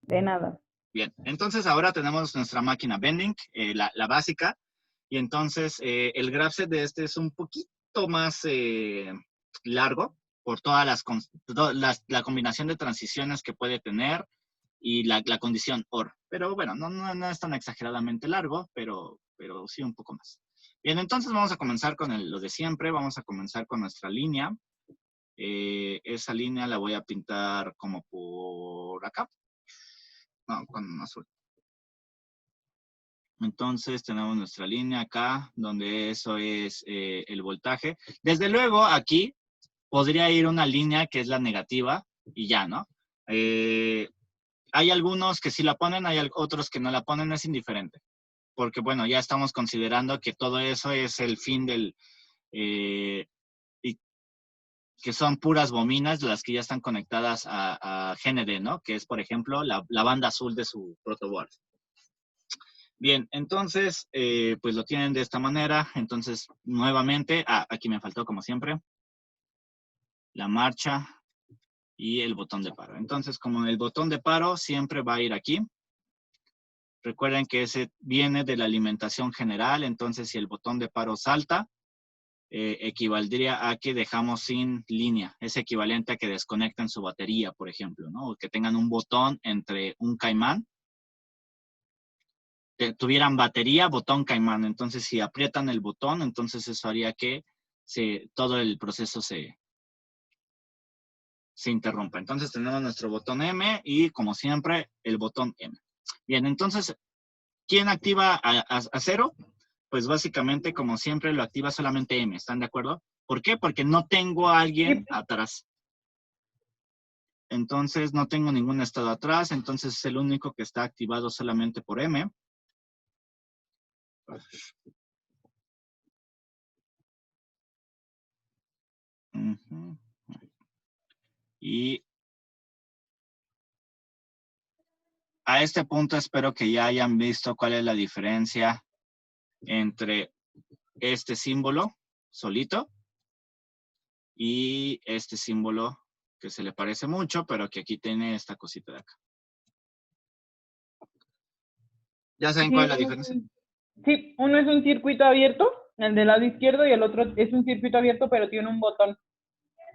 De nada. Bien, entonces ahora tenemos nuestra máquina Bending, la básica, y entonces el graph de este es un poquito más largo por todas la combinación de transiciones que puede tener y la condición OR. Pero bueno, no es tan exageradamente largo, pero sí un poco más. Bien, entonces vamos a comenzar con lo de siempre, vamos a comenzar con nuestra línea. Esa línea la voy a pintar como por acá. No, con azul. Entonces tenemos nuestra línea acá, donde eso es el voltaje. Desde luego aquí podría ir una línea que es la negativa y ya, ¿no? Hay algunos que sí la ponen, hay otros que no la ponen, es indiferente. Porque bueno, ya estamos considerando que todo eso es el fin y que son puras bobinas, las que ya están conectadas a GND, ¿no? Que es, por ejemplo, la banda azul de su protoboard. Bien, entonces, pues lo tienen de esta manera. Entonces, nuevamente, aquí me faltó como siempre, la marcha y el botón de paro. Entonces, como el botón de paro siempre va a ir aquí. Recuerden que ese viene de la alimentación general. Entonces, si el botón de paro salta, equivaldría a que dejamos sin línea. Es equivalente a que desconecten su batería, por ejemplo, ¿no? O que tengan un botón entre un caimán. Tuvieran batería, botón caimán. Entonces, si aprietan el botón, entonces eso haría que todo el proceso se interrumpa. Entonces, tenemos nuestro botón M y, como siempre, el botón M. Bien, entonces, ¿quién activa a 0? Pues básicamente, como siempre, lo activa solamente M. ¿Están de acuerdo? ¿Por qué? Porque no tengo a alguien atrás. Entonces, no tengo ningún estado atrás. Entonces, es el único que está activado solamente por M. Y a este punto espero que ya hayan visto cuál es la diferencia entre este símbolo solito y este símbolo que se le parece mucho, pero que aquí tiene esta cosita de acá. ¿Ya saben cuál es la diferencia? Sí, uno es un circuito abierto, el del lado izquierdo, y el otro es un circuito abierto, pero tiene un botón.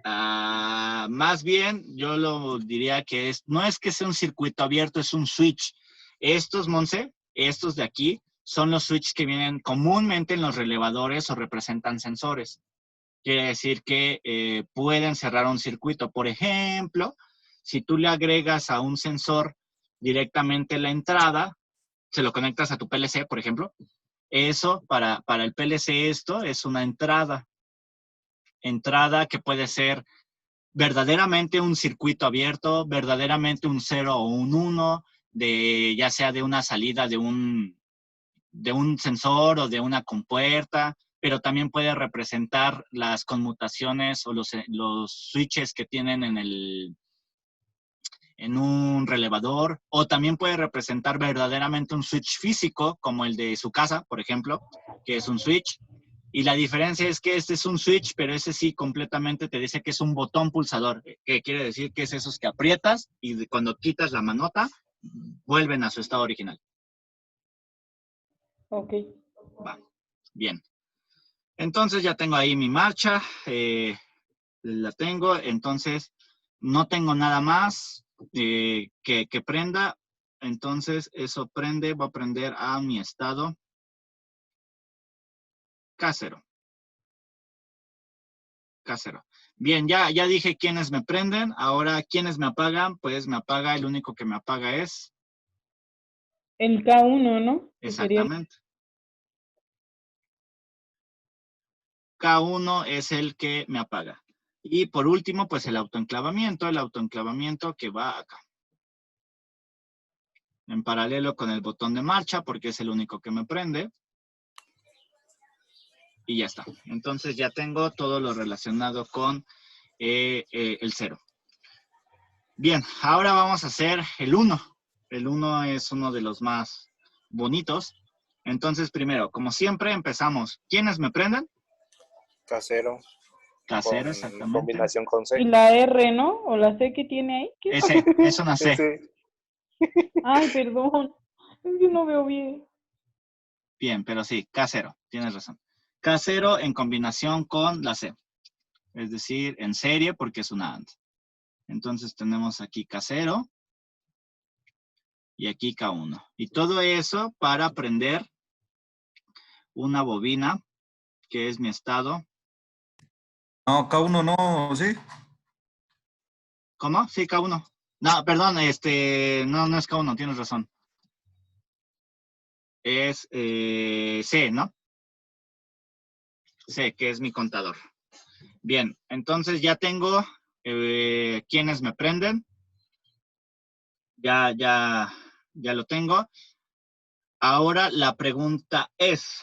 Más bien, yo lo diría que no es que sea un circuito abierto, es un switch. Estos, Monse, estos de aquí, son los switches que vienen comúnmente en los relevadores o representan sensores. Quiere decir que pueden cerrar un circuito. Por ejemplo, si tú le agregas a un sensor directamente la entrada, se lo conectas a tu PLC, por ejemplo, eso para el PLC esto es una entrada que puede ser verdaderamente un circuito abierto, verdaderamente un 0 o un 1, ya sea de una salida de un sensor o de una compuerta, pero también puede representar las conmutaciones o los switches que tienen en un relevador, o también puede representar verdaderamente un switch físico, como el de su casa, por ejemplo, que es un switch. Y la diferencia es que este es un switch, pero ese sí completamente te dice que es un botón pulsador, que quiere decir que es esos que aprietas y cuando quitas la manota, vuelven a su estado original. Ok. Va, bien. Entonces ya tengo ahí mi marcha, la tengo, entonces no tengo nada más que prenda, entonces eso prende, va a prender a mi estado K0. K0. Bien, ya dije quiénes me prenden, ahora quiénes me apagan, pues me apaga, el único que me apaga es... El K1, ¿no? Exactamente. K1 es el que me apaga. Y por último, pues el autoenclavamiento que va acá. En paralelo con el botón de marcha, porque es el único que me prende. Y ya está. Entonces ya tengo todo lo relacionado con el 0. Bien, ahora vamos a hacer el 1. El 1 es uno de los más bonitos. Entonces, primero, como siempre, empezamos. ¿Quiénes me prenden? K0. K0, exactamente. Combinación con C. Y la R, ¿no? O la C que tiene ahí. ¿Qué? Es una C. Sí. Ay, perdón. Es que no veo bien. Bien, pero sí, K0, tienes razón. K0 en combinación con la C. Es decir, en serie porque es una AND. Entonces tenemos aquí K0 y aquí K1. Y todo eso para prender una bobina, que es mi estado. No, K1 no, ¿sí? ¿Cómo? Sí, K1. No, perdón, no es K1, tienes razón. Es C, ¿no? C, que es mi contador. Bien, entonces ya tengo quienes me prenden. Ya lo tengo. Ahora la pregunta es,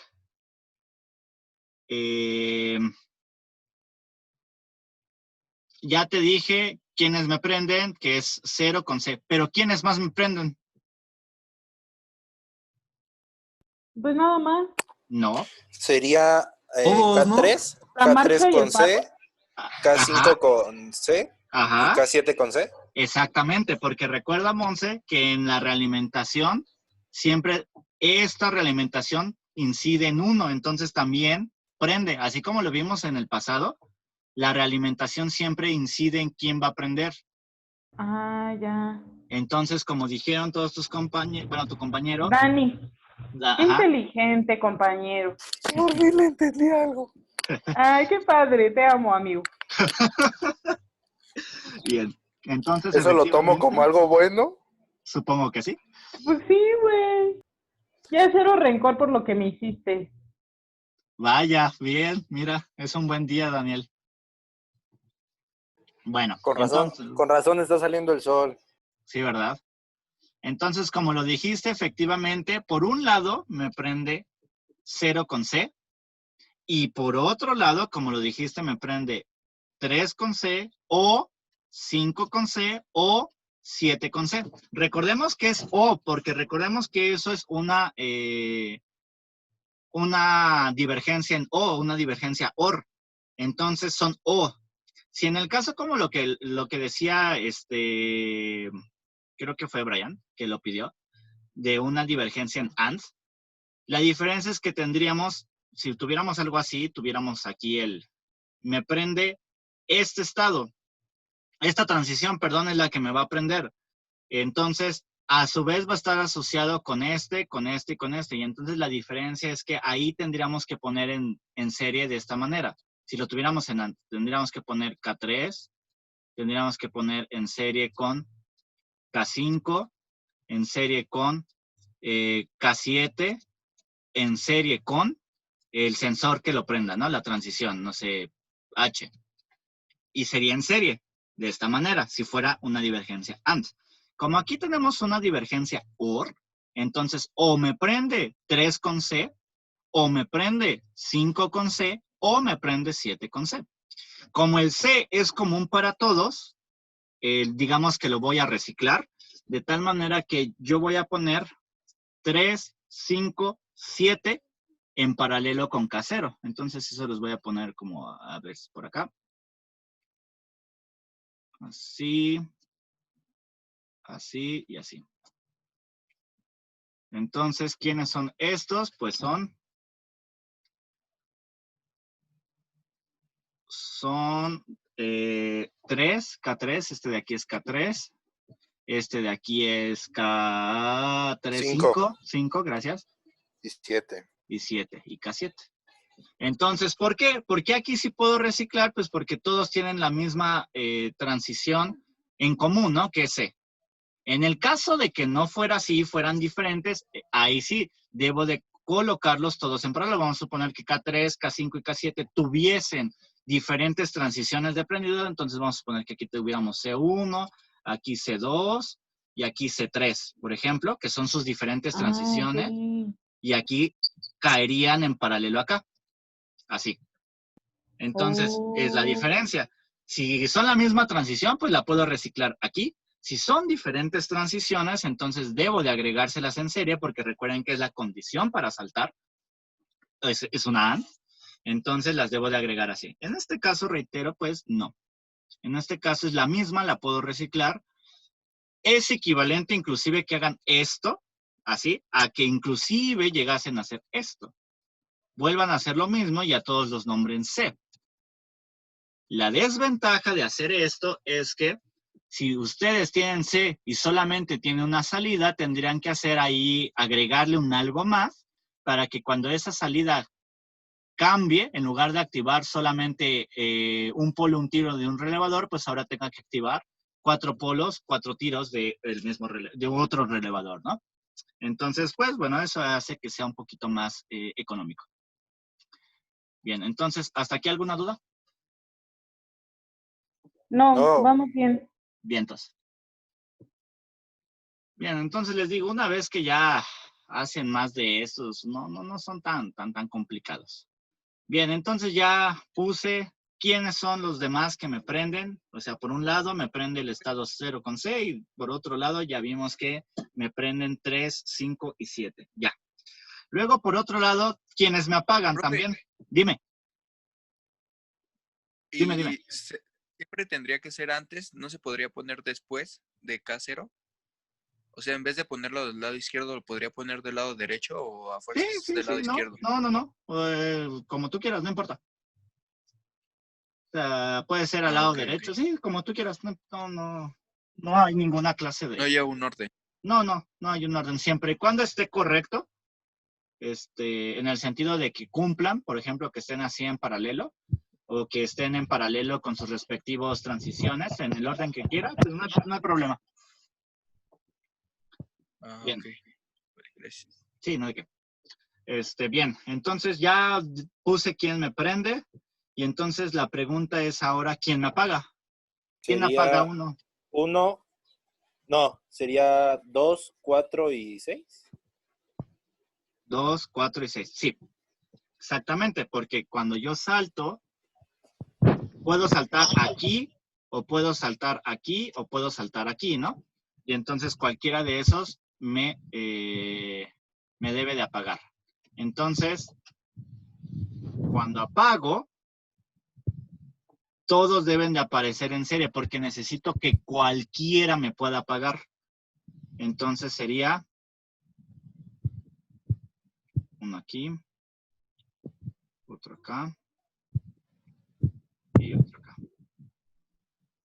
ya te dije quiénes me prenden, que es 0 con C, pero ¿quiénes más me prenden? Pues nada más. No. Sería Todos, ¿no? K3, La K3 marcha y con el paro. C, Ajá, K5 con C y ajá, K7 con C. exactamente, porque recuerda, Monse, que en la realimentación siempre esta realimentación incide en 1, entonces también prende, así como lo vimos en el pasado, la realimentación siempre incide en quién va a prender. Ah, ya. Entonces, como dijeron todos tus compañeros, bueno, tu compañero, Dani, qué ajá, inteligente, compañero. Por fin le entendí algo. Ay, qué padre, te amo, amigo. bien. Entonces, ¿Eso lo tomo efectivamente, como algo bueno? supongo que sí. Pues sí, güey. Ya cero rencor por lo que me hiciste. Vaya, bien, mira, es un buen día, Daniel. Bueno, entonces, Con razón está saliendo el sol. sí, ¿verdad? Entonces, como lo dijiste, efectivamente, por un lado me prende 0 con C y por otro lado, como lo dijiste, me prende 3 con C o 5 con C o 7 con C. Recordemos que es O, porque recordemos que eso es una divergencia en O, una divergencia OR. Entonces son O. Si en el caso como lo que decía, creo que fue Brian, que lo pidió, de una divergencia en AND, la diferencia es que tendríamos, si tuviéramos algo así, tuviéramos aquí me prende este estado, esta transición, perdón, es la que me va a prender. Entonces, a su vez va a estar asociado con este, con este y con este. Y entonces la diferencia es que ahí tendríamos que poner en serie de esta manera. Si lo tuviéramos en AND, tendríamos que poner K3, tendríamos que poner en serie con K5, en serie con K7, en serie con el sensor que lo prenda, ¿no? La transición, no sé, H. Y sería en serie, de esta manera, si fuera una divergencia AND. Como aquí tenemos una divergencia OR, entonces o me prende 3 con C, o me prende 5 con C, o me prende 7 con C. Como el C es común para todos, digamos que lo voy a reciclar, de tal manera que yo voy a poner 3, 5, 7 en paralelo con K0. Entonces eso los voy a poner como, a ver, por acá. Así, así y así. Entonces, ¿quiénes son estos? Pues son 3, K3, este de aquí es K3, este de aquí es K3, 5 5, gracias, y 7. y 7, y K7. Entonces, ¿por qué? Porque aquí sí puedo reciclar, pues porque todos tienen la misma transición en común, ¿no? Que es C. En el caso de que no fuera así, fueran diferentes, ahí sí debo de colocarlos todos en paralelo. Vamos a suponer que K3, K5 y K7 tuviesen diferentes transiciones de prendido, entonces vamos a suponer que aquí tuviéramos C1, aquí C2 y aquí C3, por ejemplo, que son sus diferentes Ah, transiciones, ok. y aquí caerían en paralelo acá, así. Entonces, es la Oh. diferencia. Si son la misma transición, pues la puedo reciclar aquí. Si son diferentes transiciones, entonces debo de agregárselas en serie, porque recuerden que es la condición para saltar. Es una AND. Entonces las debo de agregar así. En este caso, reitero, pues no. En este caso es la misma, la puedo reciclar. es equivalente inclusive que hagan esto, así, a que inclusive llegasen a hacer esto. Vuelvan a hacer lo mismo y a todos los nombren C. La desventaja de hacer esto es que si ustedes tienen C y solamente tienen una salida, tendrían que hacer ahí, agregarle un algo más para que cuando esa salida cambie, en lugar de activar solamente un polo, un tiro de un relevador, pues ahora tenga que activar 4 polos, 4 tiros de otro relevador, ¿no? Entonces, pues, bueno, eso hace que sea un poquito más económico. Bien, entonces, ¿hasta aquí alguna duda? No, No. vamos bien. Vientos. Bien, entonces les digo, una vez que ya hacen más de esos, no son tan complicados. Bien, entonces ya puse quiénes son los demás que me prenden. O sea, por un lado me prende el estado 0 con C y por otro lado ya vimos que me prenden 3, 5 y 7. Ya. Luego, por otro lado, quienes me apagan Profe. también. Dime. Y Dime. siempre tendría que ser antes, ¿no se podría poner después de K0? O sea, en vez de ponerlo del lado izquierdo, ¿lo podría poner del lado derecho o a fuerzas Sí, del lado izquierdo? No. Como tú quieras, no importa. O sea, puede ser al Ah, lado ok, derecho, ok. sí, como tú quieras. No hay ninguna clase No de... hay un orden. No hay un orden. Siempre y cuando esté correcto, en el sentido de que cumplan, por ejemplo, que estén así en paralelo, o que estén en paralelo con sus respectivos transiciones, en el orden que quiera, pues no hay problema. Ah, Bien. ok. Vale, gracias. Sí, no hay que. Bien, entonces ya puse quién me prende, y entonces la pregunta es ahora, ¿quién me apaga? ¿Quién apaga Sería uno? 1, no, sería 2, 4 y 6. 2, 4 y 6. Sí, exactamente, porque cuando yo salto, puedo saltar aquí, o puedo saltar aquí, o puedo saltar aquí, ¿no? Y entonces cualquiera de esos me debe de apagar. Entonces, cuando apago, todos deben de aparecer en serie, porque necesito que cualquiera me pueda apagar. Entonces sería uno aquí, otro acá, y otro acá.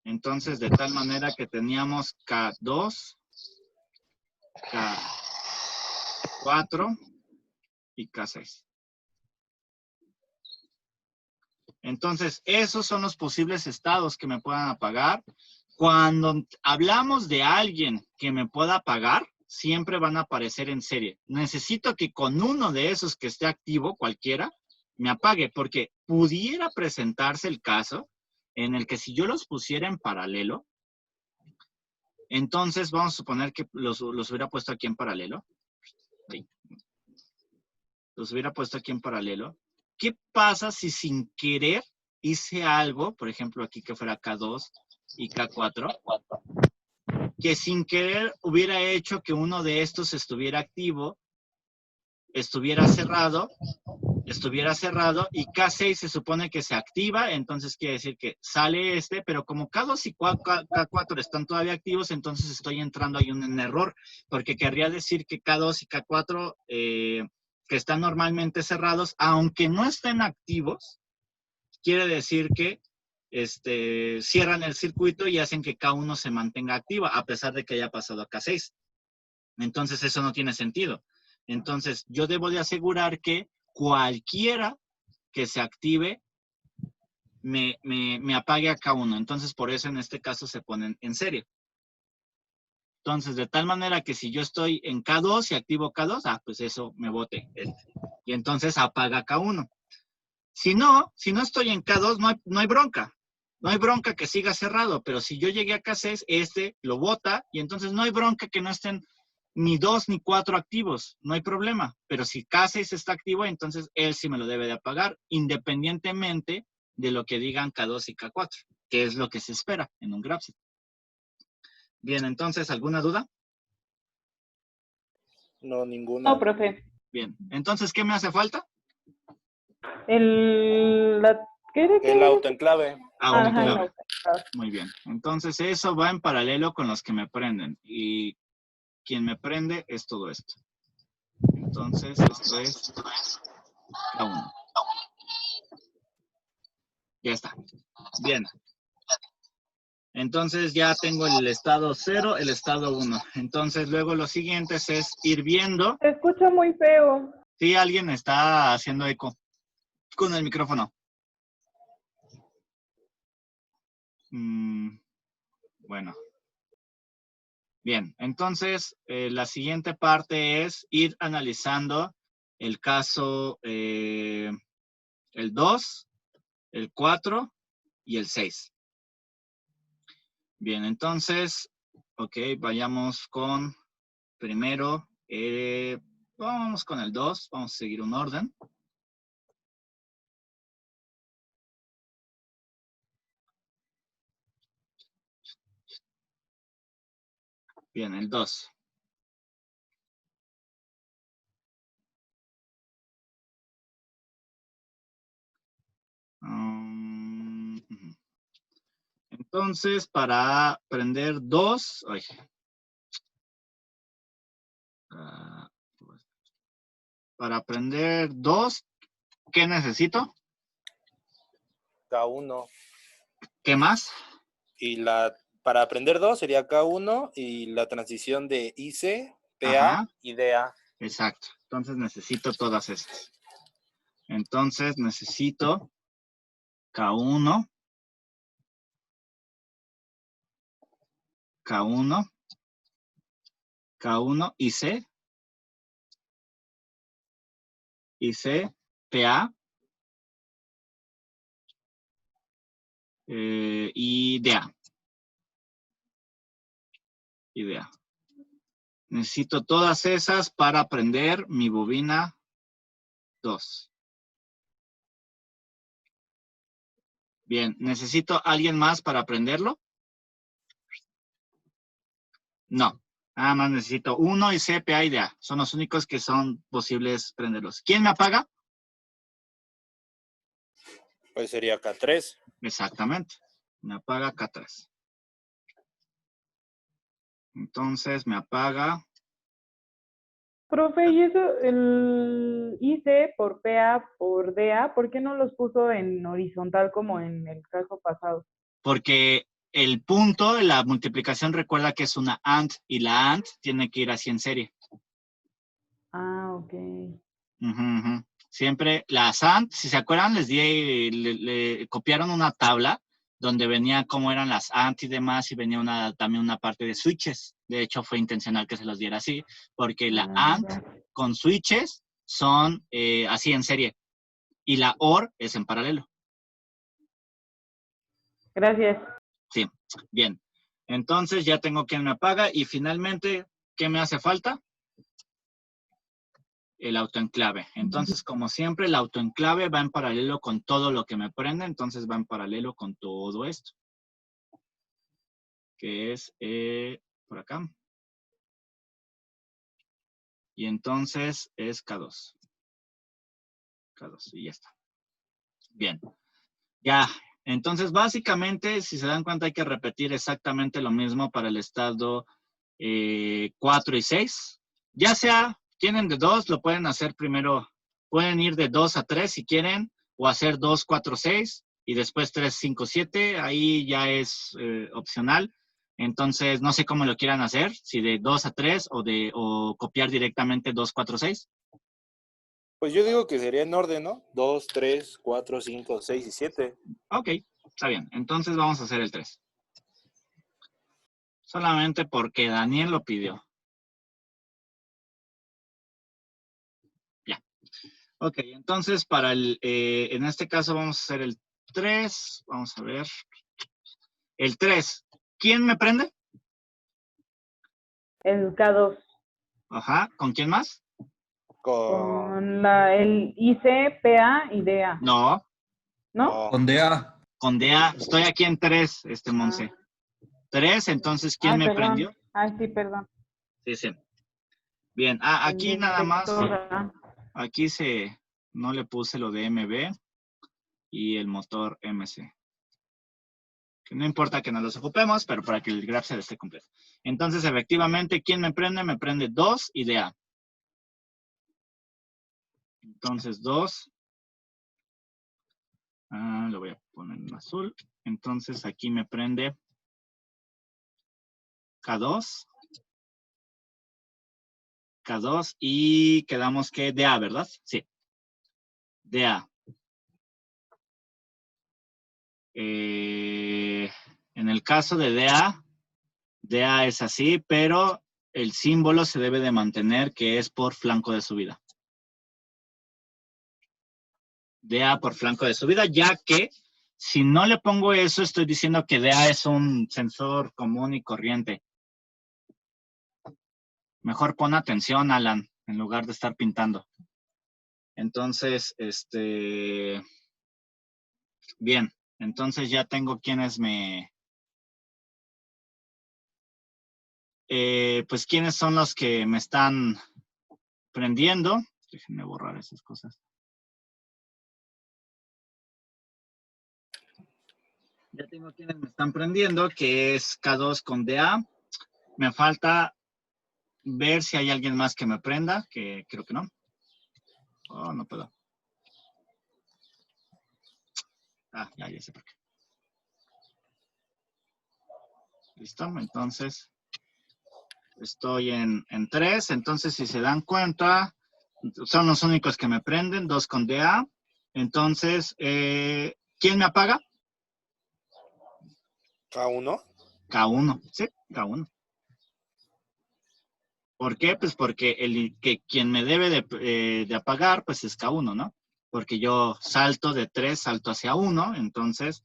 Entonces, de tal manera que teníamos K2, K4 y K6. Entonces, esos son los posibles estados que me puedan apagar. Cuando hablamos de alguien que me pueda apagar, siempre van a aparecer en serie. Necesito que con uno de esos que esté activo, cualquiera, me apague, porque pudiera presentarse el caso en el que si yo los pusiera en paralelo, entonces vamos a suponer que los hubiera puesto aquí en paralelo. Sí. Los hubiera puesto aquí en paralelo. ¿Qué pasa si sin querer hice algo, por ejemplo aquí que fuera K2 y K4, que sin querer hubiera hecho que uno de estos estuviera activo, estuviera cerrado y K6 se supone que se activa, entonces quiere decir que sale pero como K2 y K4 están todavía activos, entonces estoy entrando ahí en un error, porque querría decir que K2 y K4 que están normalmente cerrados, aunque no estén activos, quiere decir que cierran el circuito y hacen que K1 se mantenga activa, a pesar de que haya pasado a K6. Entonces eso no tiene sentido. Entonces yo debo de asegurar que cualquiera que se active me apague a K1. Entonces por eso en este caso se ponen en serie. Entonces de tal manera que si yo estoy en K2 y activo K2, pues eso me bote. Y entonces apaga K1. Si no estoy en K2, no hay bronca. No hay bronca que siga cerrado, pero si yo llegué a K6, lo bota y entonces no hay bronca que no estén ni 2 ni 4 activos, no hay problema. Pero si K6 está activo, entonces él sí me lo debe de apagar, independientemente de lo que digan K2 y K4, que es lo que se espera en un graph. Bien, entonces, ¿alguna duda? No, ninguna. No, profe. Bien, entonces, ¿qué me hace falta? ¿Qué de qué El era? autoenclave. un Ajá, enclave. no. Muy bien. Entonces eso va en paralelo con los que me prenden. Y quien me prende es todo esto. Entonces esto es K1. Ya está. Bien. Entonces ya tengo el estado 0, el estado 1. Entonces luego lo siguiente es ir viendo Se escucha muy feo. si alguien está haciendo eco con el micrófono. Bueno. Bien, entonces la siguiente parte es ir analizando el caso, el 2, el 4 y el 6. Bien, entonces, ok, vayamos con primero, vamos con el 2, vamos a seguir un orden. Bien, el 2. Entonces, para prender 2, para prender 2, ¿qué necesito? K1. ¿Qué más? Y para aprender 2 sería K1 y la transición de IC, PA Ajá. y DA. Exacto. Entonces necesito todas estas. Entonces necesito K1, K1, K1 y C, PA y DA. Necesito todas esas para prender mi bobina 2. Bien, ¿necesito alguien más para prenderlo? No, nada más necesito 1 y C, PA y DA. Son los únicos que son posibles prenderlos. ¿Quién me apaga? Pues sería K3. Exactamente, me apaga K3. Entonces me apaga. Profe, ¿y eso, el IC por PA por DA, por qué no los puso en horizontal como en el caso pasado? Porque el punto de la multiplicación recuerda que es una AND y la AND tiene que ir así en serie. Ah, ok. Siempre las AND, si se acuerdan, les di, le copiaron una tabla donde venía cómo eran las AND y demás, y venía también una parte de switches. De hecho, fue intencional que se los diera así, porque la AND Ya. con switches son así en serie, y la OR es en paralelo. Gracias. Sí, bien. Entonces ya tengo quien me apaga, y finalmente, ¿qué me hace falta? El autoenclave. Entonces, como siempre, el autoenclave va en paralelo con todo lo que me prende, entonces va en paralelo con todo esto. Que es por acá. Y entonces es K2. K2, y ya está. Bien. Ya. Entonces, básicamente, si se dan cuenta, hay que repetir exactamente lo mismo para el estado 4 y 6. Ya sea, tienen de 2, lo pueden hacer primero, pueden ir de 2 a 3 si quieren, o hacer 2, 4, 6, y después 3, 5, 7, ahí ya es opcional. Entonces, no sé cómo lo quieran hacer, si de 2 a 3 o copiar directamente 2, 4, 6. Pues yo digo que sería en orden, ¿no? 2, 3, 4, 5, 6 y 7. Ok, está bien. Entonces vamos a hacer el 3. Solamente porque Daniel lo pidió. Ya. Ok, entonces para en este caso vamos a hacer el 3. Vamos a ver. El 3. ¿Quién me prende? El K2. Ajá. ¿Con quién más? Con el IC, PA y DA. No, ¿No? Con DA. con DA. Estoy aquí en 3, Monse. Ah. 3, entonces, ¿quién me Perdón. prendió? Sí, perdón. Sí. Bien. Aquí El nada más. detector. Aquí no le puse lo de MB y el motor MC. Que no importa que no los ocupemos, pero para que el graph se esté completo. Entonces, efectivamente, ¿quién me prende? Me prende 2 y DA. Entonces, 2. Lo voy a poner en azul. Entonces, aquí me prende K2. K2 y quedamos que DA, ¿verdad? Sí. DA. En el caso de DA es así, pero el símbolo se debe de mantener que es por flanco de subida. DA por flanco de subida, ya que si no le pongo eso, estoy diciendo que DA es un sensor común y corriente. Mejor pon atención, Alan, en lugar de estar pintando. Entonces, bien, entonces ya tengo quienes pues quiénes son los que me están prendiendo. Déjenme borrar esas cosas. Ya tengo quienes me están prendiendo, que es K2 con DA. Me falta ver si hay alguien más que me prenda, que creo que no. Oh, no puedo. Ya sé por qué. Listo, entonces estoy en 3. Entonces, si se dan cuenta, son los únicos que me prenden, 2 con DA. Entonces, ¿quién me apaga? K1. K1, sí, K1. ¿Por qué? Pues porque quien me debe de apagar, pues es K1, ¿no? Porque yo salto de 3, salto hacia 1, entonces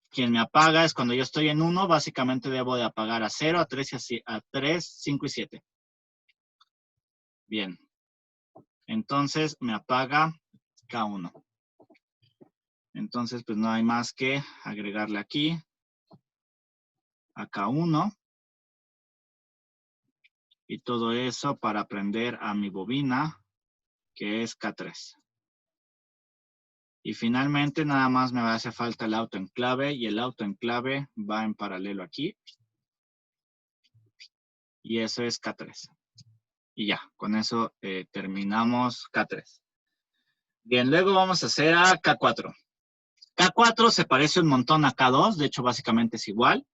quien me apaga es cuando yo estoy en 1, básicamente debo de apagar a 0, a 3, 5 y 7. Bien. Entonces me apaga K1. Entonces, pues no hay más que agregarle aquí a K1. Y todo eso para prender a mi bobina, que es K3. Y finalmente nada más me hace falta el autoenclave y el autoenclave va en paralelo aquí. Y eso es K3. Y ya, con eso terminamos K3. Bien, luego vamos a hacer a K4. K4 se parece un montón a K2, de hecho básicamente es igual.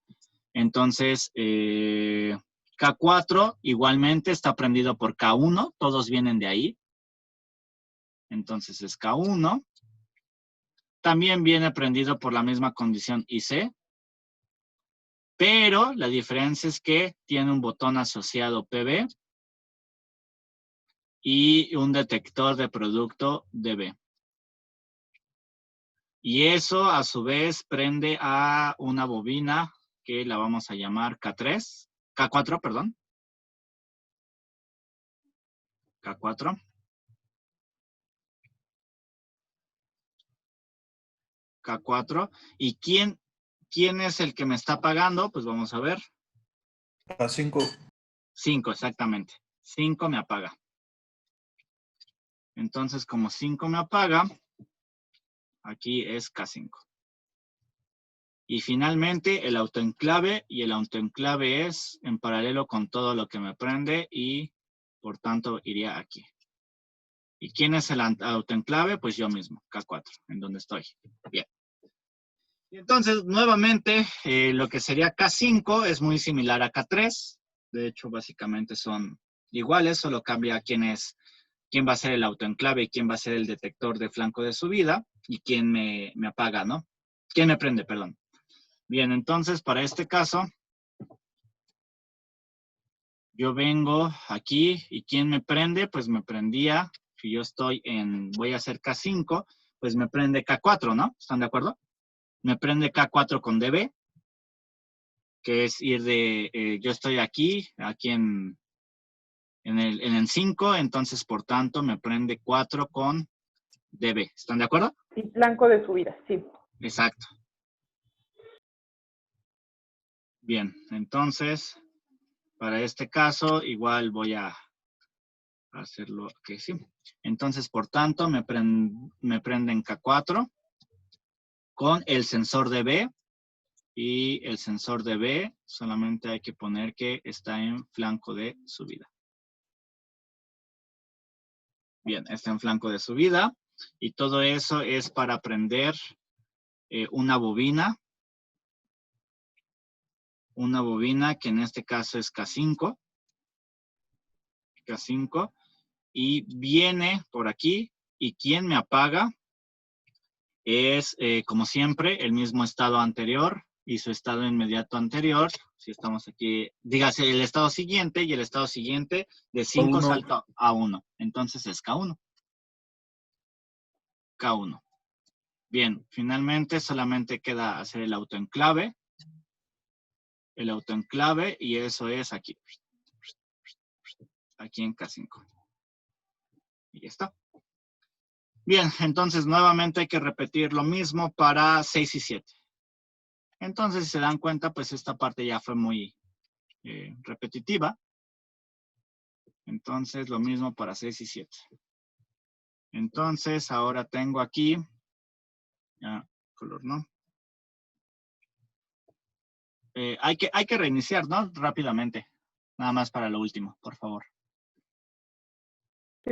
Entonces, K4 igualmente está prendido por K1, todos vienen de ahí. Entonces es K1. También viene prendido por la misma condición IC, pero la diferencia es que tiene un botón asociado PB y un detector de producto DB. Y eso a su vez prende a una bobina que la vamos a llamar K4, perdón. K4. K4. ¿Y quién es el que me está pagando? Pues vamos a ver. A 5. 5, exactamente. 5 me apaga. Entonces, como 5 me apaga, aquí es K5. Y finalmente, el autoenclave, y el autoenclave es en paralelo con todo lo que me prende y, por tanto, iría aquí. ¿Y quién es el autoenclave? Pues yo mismo, K4, en donde estoy. Bien. Y entonces, nuevamente, lo que sería K5 es muy similar a K3. De hecho, básicamente son iguales, solo cambia quién va a ser el autoenclave y quién va a ser el detector de flanco de subida y quién me apaga, ¿no? ¿Quién me prende, perdón? Bien, entonces, para este caso, yo vengo aquí y ¿quién me prende? Pues me prendía, si yo voy a hacer K5, pues me prende K4, ¿no? ¿Están de acuerdo? Me prende K4 con DB, que es ir yo estoy aquí en el 5, entonces por tanto me prende 4 con DB. ¿Están de acuerdo? Sí, flanco de subida, sí. Exacto. Bien, entonces, para este caso, igual voy a hacerlo que sí. Entonces, por tanto, me prenden K4 con el sensor de B. Y el sensor de B solamente hay que poner que está en flanco de subida. Bien, está en flanco de subida. Y todo eso es para prender una bobina. Una bobina que en este caso es K5. K5. Y viene por aquí. Y quien me apaga es, como siempre, el mismo estado anterior y su estado inmediato anterior. Si estamos aquí, dígase el estado siguiente y el estado siguiente de 5 K1. salta a 1. Entonces es K1. K1. Bien, finalmente solamente queda hacer el autoenclave. El autoenclave y eso es aquí. Aquí en K5. Y ya está. Bien, entonces nuevamente hay que repetir lo mismo para 6 y 7. Entonces, si se dan cuenta, pues esta parte ya fue muy repetitiva. Entonces, lo mismo para 6 y 7. Entonces, ahora tengo aquí, ya, color no. Hay que reiniciar, ¿no? Rápidamente. Nada más para lo último, por favor. Sí.